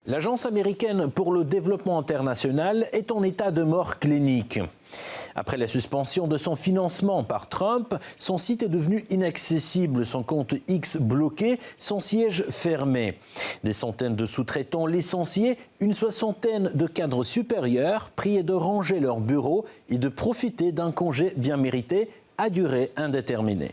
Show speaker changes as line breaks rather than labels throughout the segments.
L'Agence américaine pour le développement international est en état de mort clinique. Après la suspension de son financement par Trump, son site est devenu inaccessible, son compte X bloqué, son siège fermé. Des centaines de sous-traitants licenciés, une soixantaine de cadres supérieurs priés de ranger leur bureau et de profiter d'un congé bien mérité à durée indéterminée.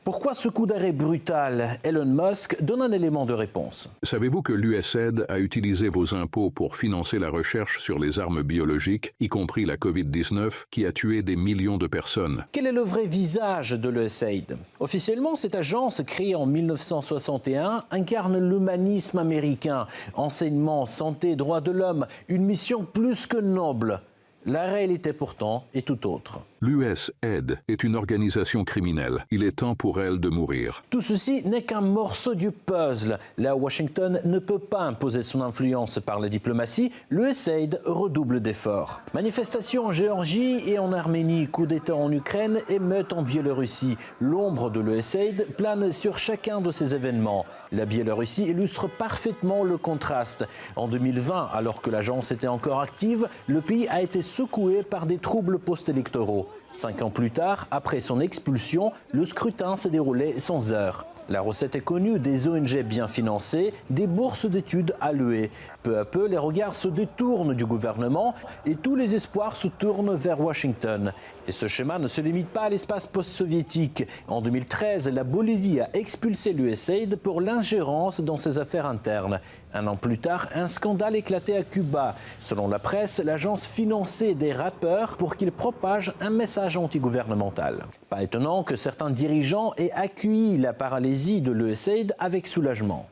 Pourquoi ce coup d'arrêt brutal? Elon Musk donne un élément de réponse.
Savez-vous que l'USAID a utilisé vos impôts pour financer la recherche sur les armes biologiques, y compris la COVID-19, qui a tué des millions de personnes?
Quel est le vrai visage de l'USAID? Officiellement, cette agence, créée en 1961, incarne l'humanisme américain. Enseignement, santé, droits de l'homme, une mission plus que noble. La réalité pourtant est tout autre.
L'USAID est une organisation criminelle. Il est temps pour elle de mourir.
Tout ceci n'est qu'un morceau du puzzle. Là où Washington ne peut pas imposer son influence par la diplomatie, l'USAID redouble d'efforts. Manifestations en Géorgie et en Arménie, coup d'État en Ukraine, émeutes en Biélorussie. L'ombre de l'USAID plane sur chacun de ces événements. La Biélorussie illustre parfaitement le contraste. En 2020, alors que l'agence était encore active, le pays a été secoué par des troubles post-électoraux. 5 ans plus tard, après son expulsion, le scrutin s'est déroulé sans heurts. La recette est connue, des ONG bien financées, des bourses d'études allouées. Peu à peu, les regards se détournent du gouvernement et tous les espoirs se tournent vers Washington. Et ce schéma ne se limite pas à l'espace post-soviétique. En 2013, la Bolivie a expulsé l'USAID pour l'ingérence dans ses affaires internes. Un an plus tard, un scandale éclatait à Cuba. Selon la presse, l'agence finançait des rappeurs pour qu'ils propagent un message antigouvernemental. Pas étonnant que certains dirigeants aient accueilli la paralysie de l'USAID avec soulagement.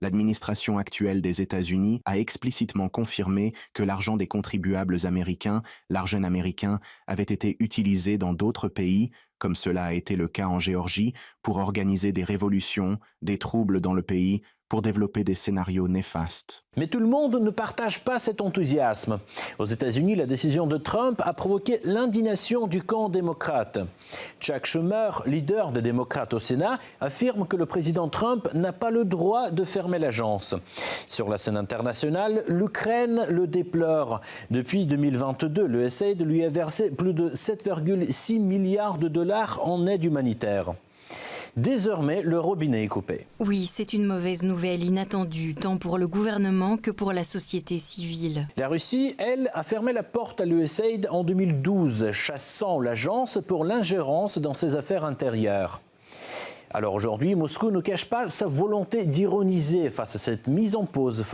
L'administration actuelle des États-Unis a explicitement confirmé que l'argent des contribuables américains, l'argent américain, avait été utilisé dans d'autres pays, comme cela a été le cas en Géorgie, pour organiser des révolutions, des troubles dans le pays, pour développer des scénarios néfastes.
Mais tout le monde ne partage pas cet enthousiasme. Aux États-Unis, la décision de Trump a provoqué l'indignation du camp démocrate. Chuck Schumer, leader des démocrates au Sénat, affirme que le président Trump n'a pas le droit de fermer l'agence. Sur la scène internationale, l'Ukraine le déplore. Depuis 2022, l'USAID lui a versé plus de 7,6 milliards de dollars en aide humanitaire. Désormais, le robinet est coupé.
Oui, c'est une mauvaise nouvelle inattendue, tant pour le gouvernement que pour la société civile.
La Russie, elle, a fermé la porte à l'USAID en 2012, chassant l'agence pour l'ingérence dans ses affaires intérieures. Alors aujourd'hui, Moscou ne cache pas sa volonté d'ironiser face à cette mise en pause forcée.